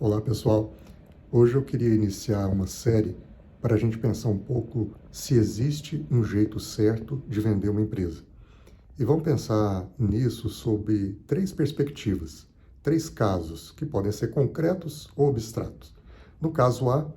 Olá pessoal, hoje eu queria iniciar uma série para a gente pensar um pouco se existe um jeito certo de vender uma empresa. E vamos pensar nisso sob três perspectivas, três casos que podem ser concretos ou abstratos. No caso A,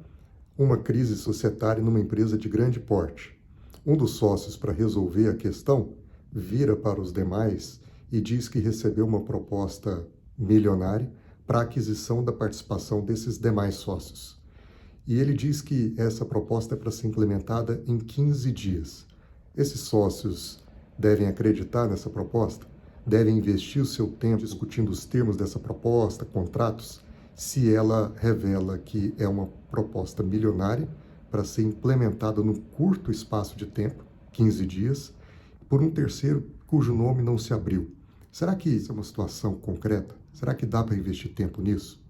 uma crise societária numa empresa de grande porte. Um dos sócios, para resolver a questão, vira para os demais e diz que recebeu uma proposta milionária para a aquisição da participação desses demais sócios. E ele diz que essa proposta é para ser implementada em 15 dias. Esses sócios devem acreditar nessa proposta? Devem investir o seu tempo discutindo os termos dessa proposta, contratos, se ela revela que é uma proposta milionária para ser implementada num curto espaço de tempo, 15 dias, por um terceiro cujo nome não se abriu. Será que isso é uma situação concreta? Será que dá para investir tempo nisso?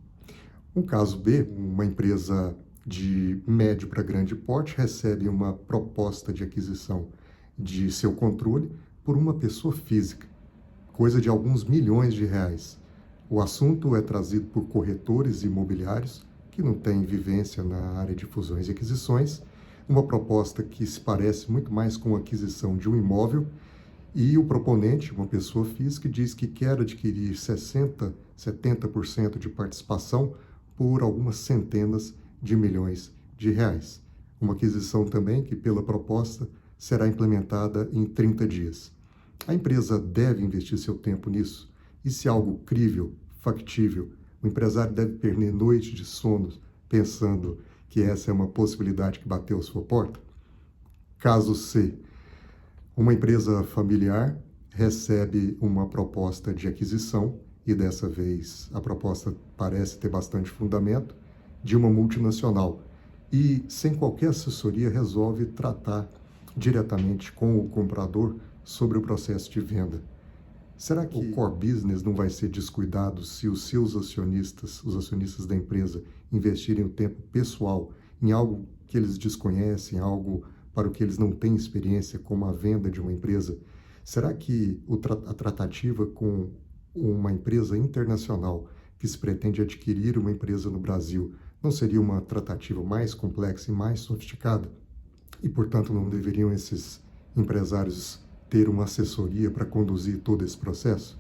Um caso B, uma empresa de médio para grande porte recebe uma proposta de aquisição de seu controle por uma pessoa física, coisa de alguns milhões de reais. O assunto é trazido por corretores imobiliários que não têm vivência na área de fusões e aquisições, uma proposta que se parece muito mais com a aquisição de um imóvel, e o proponente, uma pessoa física, diz que quer adquirir 70% de participação por algumas centenas de milhões de reais. Uma aquisição também que, pela proposta, será implementada em 30 dias. A empresa deve investir seu tempo nisso? E se algo crível, factível, o empresário deve perder noites de sono pensando que essa é uma possibilidade que bateu à sua porta? Caso C, uma empresa familiar recebe uma proposta de aquisição, e dessa vez a proposta parece ter bastante fundamento, de uma multinacional, e sem qualquer assessoria resolve tratar diretamente com o comprador sobre o processo de venda. Será que o core business não vai ser descuidado se os seus acionistas, os acionistas da empresa, investirem o tempo pessoal em algo que eles desconhecem, algo para o que eles não têm experiência, como a venda de uma empresa? Será que a tratativa com uma empresa internacional que se pretende adquirir uma empresa no Brasil não seria uma tratativa mais complexa e mais sofisticada? E, portanto, não deveriam esses empresários ter uma assessoria para conduzir todo esse processo?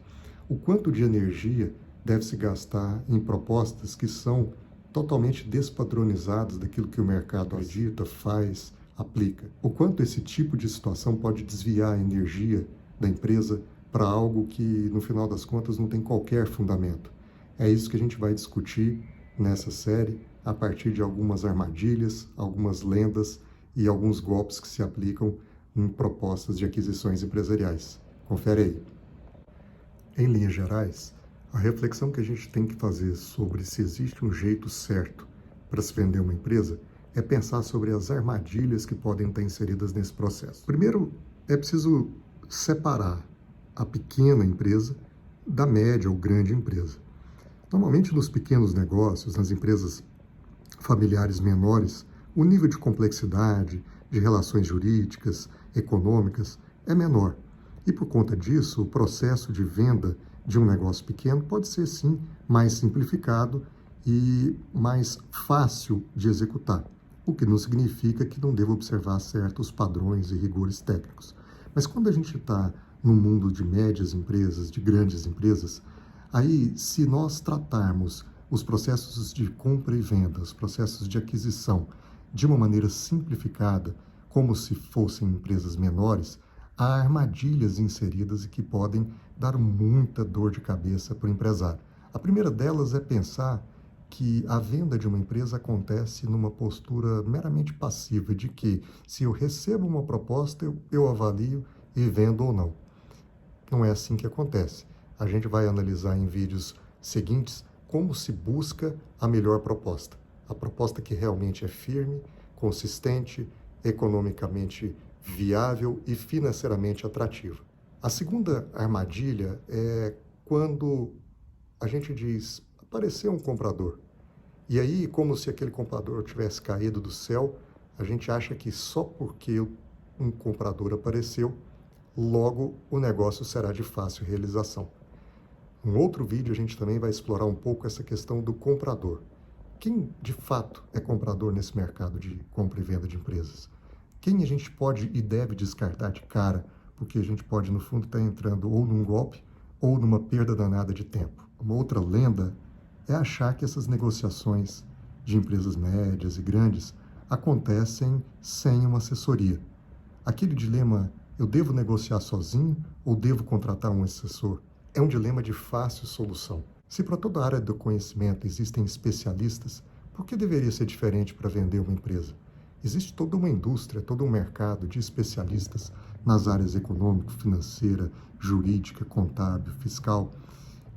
O quanto de energia deve se gastar em propostas que são totalmente despadronizadas daquilo que o mercado acredita, faz, aplica? O quanto esse tipo de situação pode desviar a energia da empresa para algo que, no final das contas, não tem qualquer fundamento? É isso que a gente vai discutir nessa série, a partir de algumas armadilhas, algumas lendas e alguns golpes que se aplicam em propostas de aquisições empresariais. Confere aí. Em linhas gerais, a reflexão que a gente tem que fazer sobre se existe um jeito certo para se vender uma empresa é pensar sobre as armadilhas que podem estar inseridas nesse processo. Primeiro, é preciso separar a pequena empresa da média ou grande empresa. Normalmente, nos pequenos negócios, nas empresas familiares menores, o nível de complexidade, de relações jurídicas, econômicas, é menor. E, por conta disso, o processo de venda de um negócio pequeno pode ser, sim, mais simplificado e mais fácil de executar, o que não significa que não deva observar certos padrões e rigores técnicos. Mas quando a gente está no mundo de médias empresas, de grandes empresas, aí, se nós tratarmos os processos de compra e venda, os processos de aquisição, de uma maneira simplificada, como se fossem empresas menores, há armadilhas inseridas e que podem dar muita dor de cabeça para o empresário. A primeira delas é pensar que a venda de uma empresa acontece numa postura meramente passiva, de que se eu recebo uma proposta, eu avalio e vendo ou não. Não é assim que acontece. A gente vai analisar em vídeos seguintes como se busca a melhor proposta. A proposta que realmente é firme, consistente, economicamente viável e financeiramente atrativa. A segunda armadilha é quando a gente diz, apareceu um comprador. E aí, como se aquele comprador tivesse caído do céu, a gente acha que só porque um comprador apareceu, logo o negócio será de fácil realização. Em outro vídeo, a gente também vai explorar um pouco essa questão do comprador. Quem de fato é comprador nesse mercado de compra e venda de empresas? Quem a gente pode e deve descartar de cara, porque a gente pode, no fundo, estar entrando ou num golpe ou numa perda danada de tempo. Uma outra lenda é achar que essas negociações de empresas médias e grandes acontecem sem uma assessoria. Aquele dilema, eu devo negociar sozinho ou devo contratar um assessor? É um dilema de fácil solução. Se para toda a área do conhecimento existem especialistas, por que deveria ser diferente para vender uma empresa? Existe toda uma indústria, todo um mercado de especialistas nas áreas econômica, financeira, jurídica, contábil, fiscal,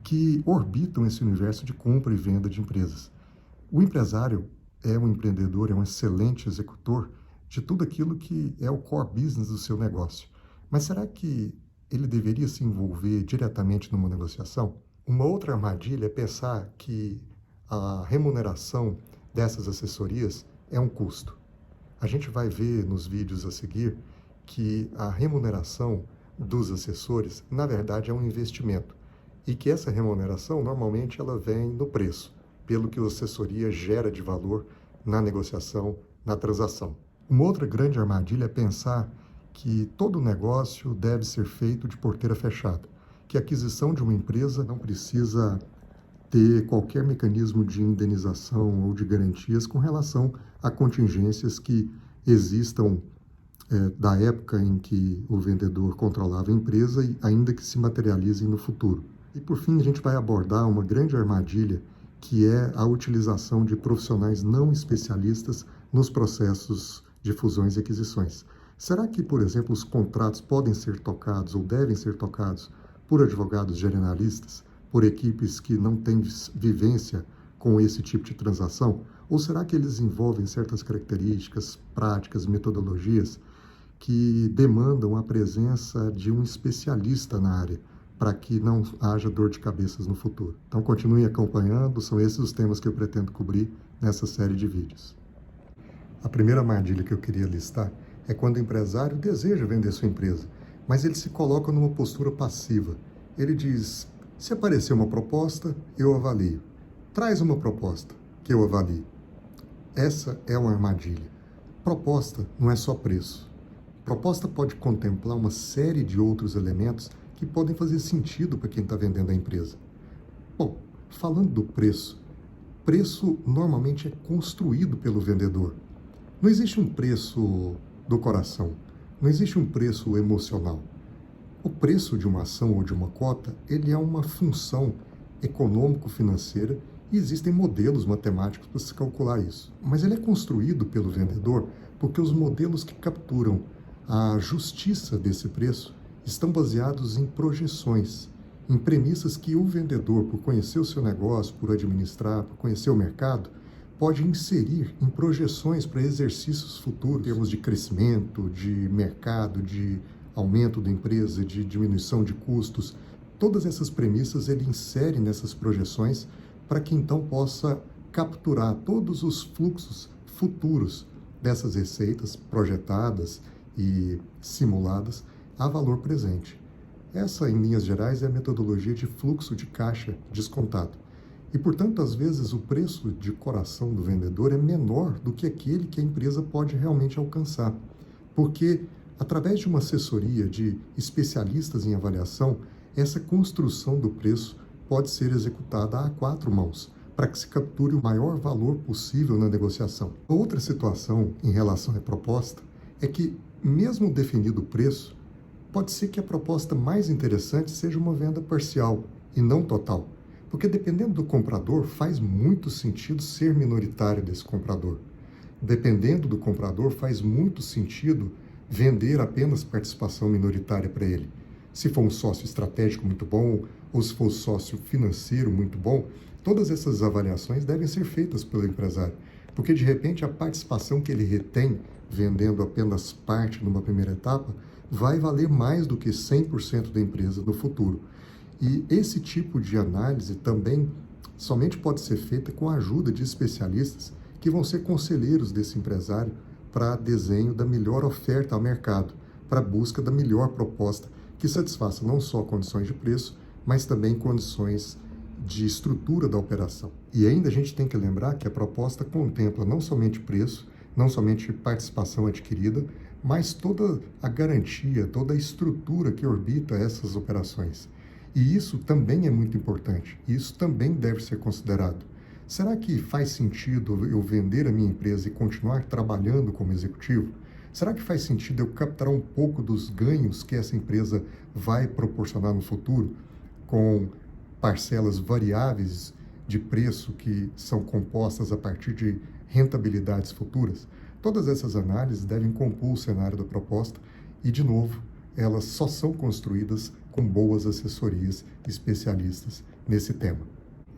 que orbitam esse universo de compra e venda de empresas. O empresário é um empreendedor, é um excelente executor de tudo aquilo que é o core business do seu negócio. Mas será que ele deveria se envolver diretamente numa negociação? Uma outra armadilha é pensar que a remuneração dessas assessorias é um custo. A gente vai ver nos vídeos a seguir que a remuneração dos assessores, na verdade, é um investimento e que essa remuneração, normalmente, ela vem no preço, pelo que a assessoria gera de valor na negociação, na transação. Uma outra grande armadilha é pensar que todo negócio deve ser feito de porteira fechada, que a aquisição de uma empresa não precisa ter qualquer mecanismo de indenização ou de garantias com relação a contingências que existam da época em que o vendedor controlava a empresa e ainda que se materializem no futuro. E por fim, a gente vai abordar uma grande armadilha que é a utilização de profissionais não especialistas nos processos de fusões e aquisições. Será que, por exemplo, os contratos podem ser tocados ou devem ser tocados por advogados generalistas, por equipes que não têm vivência com esse tipo de transação? Ou será que eles envolvem certas características, práticas, metodologias que demandam a presença de um especialista na área, para que não haja dor de cabeças no futuro? Então continue acompanhando, são esses os temas que eu pretendo cobrir nessa série de vídeos. A primeira armadilha que eu queria listar é quando o empresário deseja vender sua empresa, mas ele se coloca numa postura passiva. Ele diz, se aparecer uma proposta, eu avalio. Traz uma proposta, que eu avalio. Essa é uma armadilha. Proposta não é só preço. Proposta pode contemplar uma série de outros elementos que podem fazer sentido para quem está vendendo a empresa. Bom, falando do preço, preço normalmente é construído pelo vendedor. Não existe um preço do coração, não existe um preço emocional. O preço de uma ação ou de uma cota, ele é uma função econômico-financeira e existem modelos matemáticos para se calcular isso. Mas ele é construído pelo vendedor porque os modelos que capturam a justiça desse preço estão baseados em projeções, em premissas que o vendedor, por conhecer o seu negócio, por administrar, por conhecer o mercado, pode inserir em projeções para exercícios futuros, em termos de crescimento, de mercado, de aumento da empresa, de diminuição de custos. Todas essas premissas ele insere nessas projeções para que então possa capturar todos os fluxos futuros dessas receitas projetadas e simuladas a valor presente. Essa, em linhas gerais, é a metodologia de fluxo de caixa descontado. E, portanto, às vezes o preço de coração do vendedor é menor do que aquele que a empresa pode realmente alcançar. Porque, através de uma assessoria de especialistas em avaliação, essa construção do preço pode ser executada a quatro mãos, para que se capture o maior valor possível na negociação. Outra situação em relação à proposta é que, mesmo definido o preço, pode ser que a proposta mais interessante seja uma venda parcial e não total. Porque dependendo do comprador, faz muito sentido ser minoritário desse comprador. Dependendo do comprador, faz muito sentido vender apenas participação minoritária para ele. Se for um sócio estratégico muito bom, ou se for um sócio financeiro muito bom, todas essas avaliações devem ser feitas pelo empresário. Porque, de repente, a participação que ele retém, vendendo apenas parte numa primeira etapa, vai valer mais do que 100% da empresa no futuro. E esse tipo de análise também somente pode ser feita com a ajuda de especialistas que vão ser conselheiros desse empresário para desenho da melhor oferta ao mercado, para a busca da melhor proposta que satisfaça não só condições de preço, mas também condições de estrutura da operação. E ainda a gente tem que lembrar que a proposta contempla não somente preço, não somente participação adquirida, mas toda a garantia, toda a estrutura que orbita essas operações. E isso também é muito importante, isso também deve ser considerado. Será que faz sentido eu vender a minha empresa e continuar trabalhando como executivo? Será que faz sentido eu capturar um pouco dos ganhos que essa empresa vai proporcionar no futuro, com parcelas variáveis de preço que são compostas a partir de rentabilidades futuras? Todas essas análises devem compor o cenário da proposta e, de novo, elas só são construídas com boas assessorias especialistas nesse tema.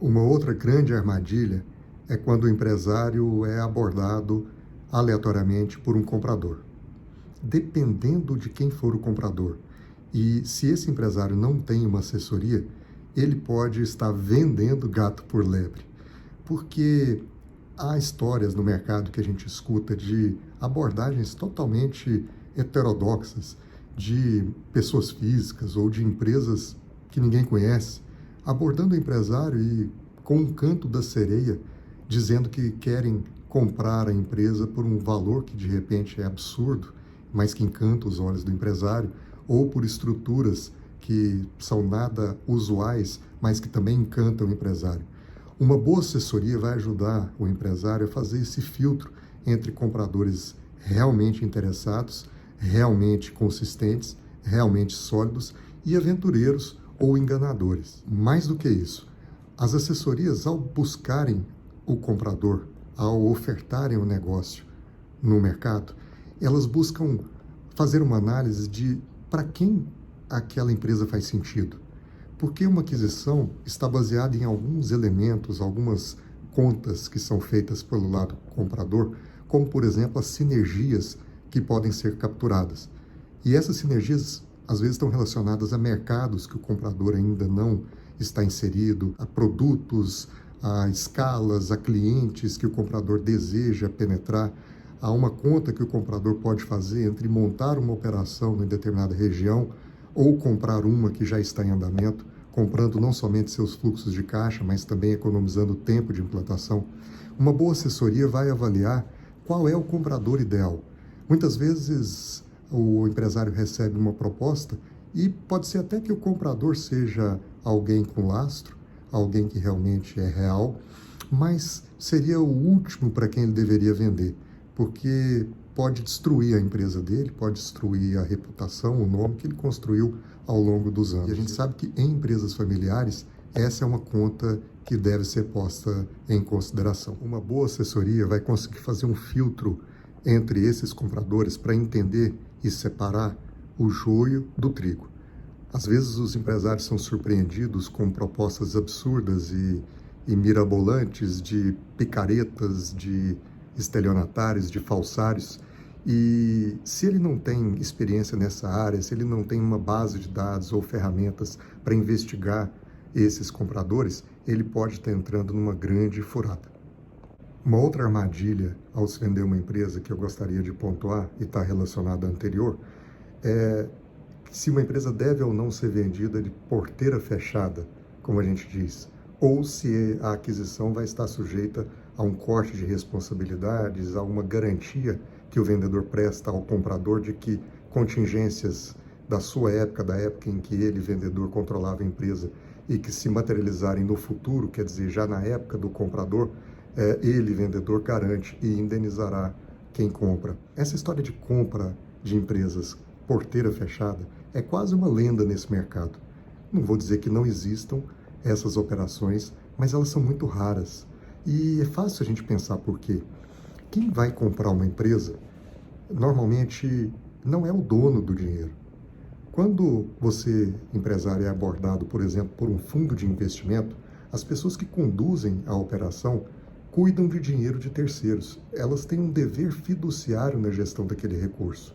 Uma outra grande armadilha é quando o empresário é abordado aleatoriamente por um comprador. Dependendo de quem for o comprador, e se esse empresário não tem uma assessoria, ele pode estar vendendo gato por lebre, porque há histórias no mercado que a gente escuta de abordagens totalmente heterodoxas de pessoas físicas ou de empresas que ninguém conhece, abordando o empresário e com um canto da sereia, dizendo que querem comprar a empresa por um valor que de repente é absurdo, mas que encanta os olhos do empresário, ou por estruturas que são nada usuais, mas que também encantam o empresário. Uma boa assessoria vai ajudar o empresário a fazer esse filtro entre compradores realmente interessados, realmente consistentes, realmente sólidos e aventureiros ou enganadores. Mais do que isso, as assessorias, ao buscarem o comprador, ao ofertarem o negócio no mercado, elas buscam fazer uma análise de para quem aquela empresa faz sentido. Porque uma aquisição está baseada em alguns elementos, algumas contas que são feitas pelo lado comprador, como, por exemplo, as sinergias que podem ser capturadas. E essas sinergias, às vezes, estão relacionadas a mercados que o comprador ainda não está inserido, a produtos, a escalas, a clientes que o comprador deseja penetrar, a uma conta que o comprador pode fazer entre montar uma operação em determinada região ou comprar uma que já está em andamento, comprando não somente seus fluxos de caixa, mas também economizando tempo de implantação. Uma boa assessoria vai avaliar qual é o comprador ideal. Muitas vezes o empresário recebe uma proposta e pode ser até que o comprador seja alguém com lastro, alguém que realmente é real, mas seria o último para quem ele deveria vender, porque pode destruir a empresa dele, pode destruir a reputação, o nome que ele construiu ao longo dos anos. E a gente sabe que em empresas familiares, essa é uma conta que deve ser posta em consideração. Uma boa assessoria vai conseguir fazer um filtro entre esses compradores para entender e separar o joio do trigo. Às vezes os empresários são surpreendidos com propostas absurdas e mirabolantes de picaretas, de estelionatários, de falsários, e se ele não tem experiência nessa área, se ele não tem uma base de dados ou ferramentas para investigar esses compradores, ele pode estar entrando numa grande furada. Uma outra armadilha ao se vender uma empresa que eu gostaria de pontuar e está relacionada à anterior é se uma empresa deve ou não ser vendida de porteira fechada, como a gente diz, ou se a aquisição vai estar sujeita a um corte de responsabilidades, a uma garantia que o vendedor presta ao comprador de que contingências da sua época, da época em que ele, vendedor, controlava a empresa e que se materializarem no futuro, quer dizer, já na época do comprador, ele, vendedor, garante e indenizará quem compra. Essa história de compra de empresas porteira fechada é quase uma lenda nesse mercado. Não vou dizer que não existam essas operações, mas elas são muito raras. E é fácil a gente pensar por quê. Quem vai comprar uma empresa, normalmente não é o dono do dinheiro. Quando você, empresário, é abordado, por exemplo, por um fundo de investimento, as pessoas que conduzem a operação cuidam de dinheiro de terceiros. Elas têm um dever fiduciário na gestão daquele recurso.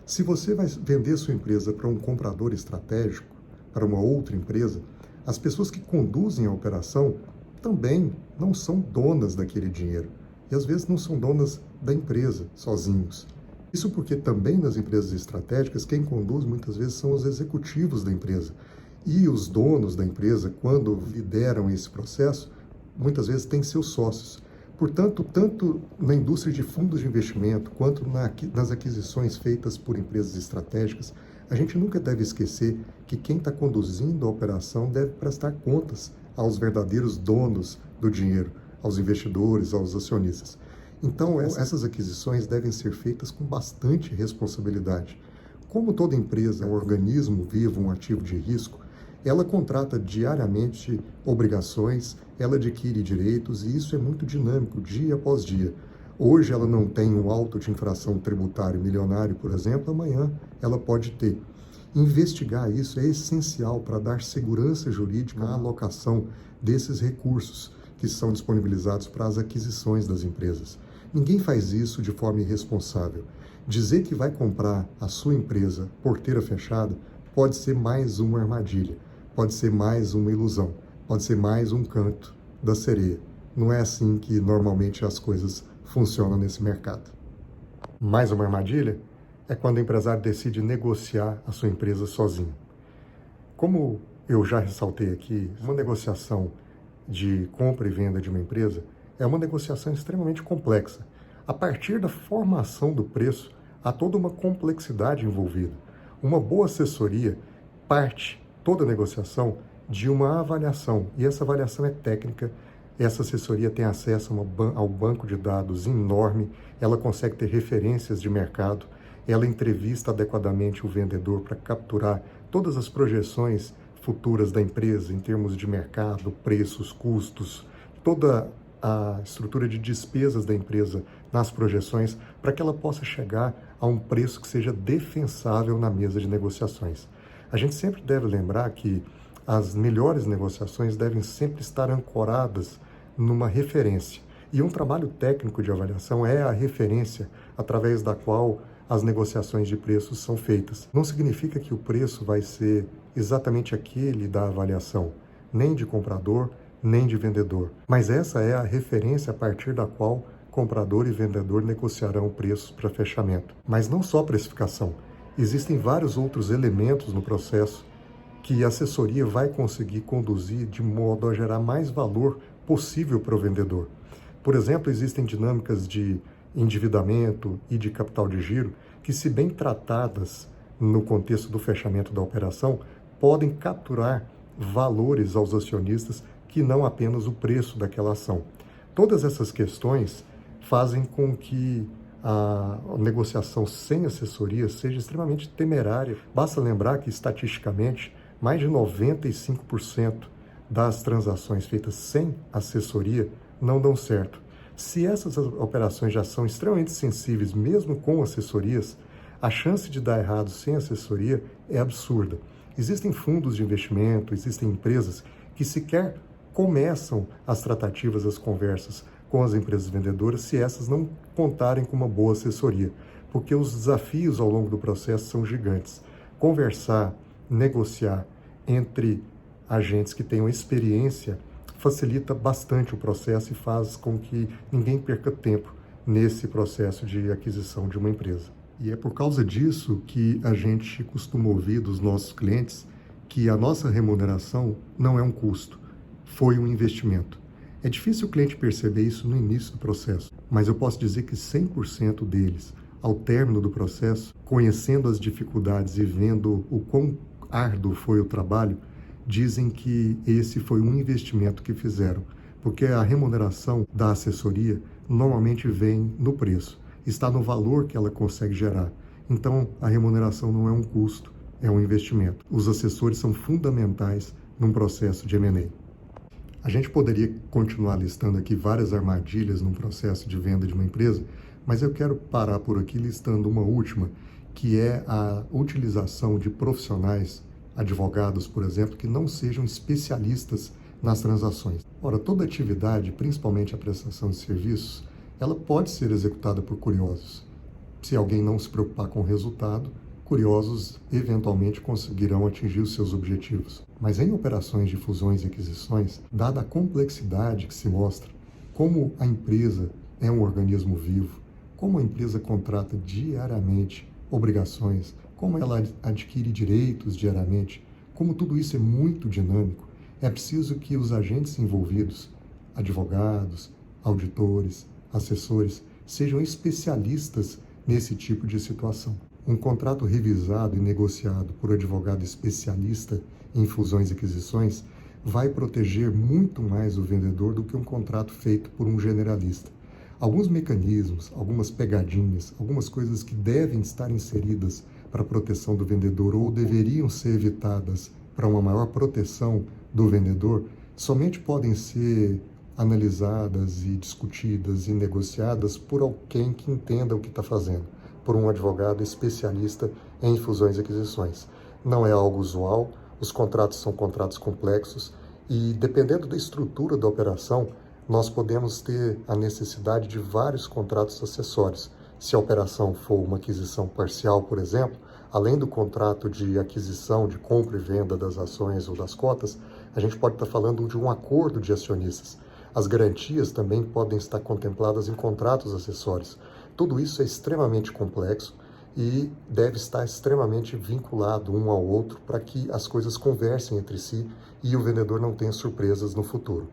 Se você vai vender sua empresa para um comprador estratégico, para uma outra empresa, as pessoas que conduzem a operação também não são donas daquele dinheiro. E às vezes não são donas da empresa, sozinhos. Isso porque também nas empresas estratégicas, quem conduz muitas vezes são os executivos da empresa. E os donos da empresa, quando lideram esse processo, muitas vezes têm seus sócios. Portanto, tanto na indústria de fundos de investimento, quanto nas aquisições feitas por empresas estratégicas, a gente nunca deve esquecer que quem está conduzindo a operação deve prestar contas aos verdadeiros donos do dinheiro, aos investidores, aos acionistas. Então, essas aquisições devem ser feitas com bastante responsabilidade. Como toda empresa é um organismo vivo, um ativo de risco, ela contrata diariamente obrigações, ela adquire direitos e isso é muito dinâmico, dia após dia. Hoje ela não tem um auto de infração tributário milionário, por exemplo, amanhã ela pode ter. Investigar isso é essencial para dar segurança jurídica à alocação desses recursos que são disponibilizados para as aquisições das empresas. Ninguém faz isso de forma irresponsável. Dizer que vai comprar a sua empresa porteira fechada pode ser mais uma armadilha, pode ser mais uma ilusão, pode ser mais um canto da sereia. Não é assim que normalmente as coisas funcionam nesse mercado. Mais uma armadilha é quando o empresário decide negociar a sua empresa sozinho. Como eu já ressaltei aqui, uma negociação de compra e venda de uma empresa é uma negociação extremamente complexa. A partir da formação do preço, há toda uma complexidade envolvida. Uma boa assessoria parte toda a negociação de uma avaliação, e essa avaliação é técnica. Essa assessoria tem acesso ao banco de dados enorme, ela consegue ter referências de mercado, ela entrevista adequadamente o vendedor para capturar todas as projeções futuras da empresa em termos de mercado, preços, custos, toda a estrutura de despesas da empresa nas projeções, para que ela possa chegar a um preço que seja defensável na mesa de negociações. A gente sempre deve lembrar que as melhores negociações devem sempre estar ancoradas numa referência. E um trabalho técnico de avaliação é a referência através da qual as negociações de preços são feitas. Não significa que o preço vai ser exatamente aquele da avaliação, nem de comprador, nem de vendedor. Mas essa é a referência a partir da qual comprador e vendedor negociarão preços para fechamento. Mas não só precificação. Existem vários outros elementos no processo que a assessoria vai conseguir conduzir de modo a gerar mais valor possível para o vendedor. Por exemplo, existem dinâmicas de endividamento e de capital de giro que, se bem tratadas no contexto do fechamento da operação, podem capturar valores aos acionistas que não apenas o preço daquela ação. Todas essas questões fazem com que a negociação sem assessoria seja extremamente temerária. Basta lembrar que, estatisticamente, mais de 95% das transações feitas sem assessoria não dão certo. Se essas operações já são extremamente sensíveis, mesmo com assessorias, a chance de dar errado sem assessoria é absurda. Existem fundos de investimento, existem empresas que sequer começam as tratativas, as conversas com as empresas vendedoras se essas não contarem com uma boa assessoria, porque os desafios ao longo do processo são gigantes. Conversar, negociar entre agentes que tenham experiência facilita bastante o processo e faz com que ninguém perca tempo nesse processo de aquisição de uma empresa. E é por causa disso que a gente costuma ouvir dos nossos clientes que a nossa remuneração não é um custo, foi um investimento. É difícil o cliente perceber isso no início do processo, mas eu posso dizer que 100% deles, ao término do processo, conhecendo as dificuldades e vendo o quão árduo foi o trabalho, dizem que esse foi um investimento que fizeram, porque a remuneração da assessoria normalmente vem no preço, está no valor que ela consegue gerar. Então, a remuneração não é um custo, é um investimento. Os assessores são fundamentais num processo de M&A. A gente poderia continuar listando aqui várias armadilhas num processo de venda de uma empresa, mas eu quero parar por aqui listando uma última, que é a utilização de profissionais, advogados, por exemplo, que não sejam especialistas nas transações. Ora, toda atividade, principalmente a prestação de serviços, ela pode ser executada por curiosos. Se alguém não se preocupar com o resultado, curiosos eventualmente conseguirão atingir os seus objetivos. Mas em operações de fusões e aquisições, dada a complexidade que se mostra, como a empresa é um organismo vivo, como a empresa contrata diariamente obrigações, como ela adquire direitos diariamente, Como tudo isso é muito dinâmico, é preciso que os agentes envolvidos, advogados, auditores, assessores, sejam especialistas nesse tipo de situação. Um contrato revisado e negociado por advogado especialista em fusões e aquisições vai proteger muito mais o vendedor do que um contrato feito por um generalista. Alguns mecanismos, algumas pegadinhas, algumas coisas que devem estar inseridas para a proteção do vendedor ou deveriam ser evitadas para uma maior proteção do vendedor, somente podem ser analisadas e discutidas e negociadas por alguém que entenda o que está fazendo, por um advogado especialista em fusões e aquisições. Não é algo usual, os contratos são contratos complexos e, dependendo da estrutura da operação, nós podemos ter a necessidade de vários contratos acessórios. Se a operação for uma aquisição parcial, por exemplo, além do contrato de aquisição, de compra e venda das ações ou das cotas, a gente pode estar falando de um acordo de acionistas. As garantias também podem estar contempladas em contratos acessórios. Tudo isso é extremamente complexo e deve estar extremamente vinculado um ao outro para que as coisas conversem entre si e o vendedor não tenha surpresas no futuro.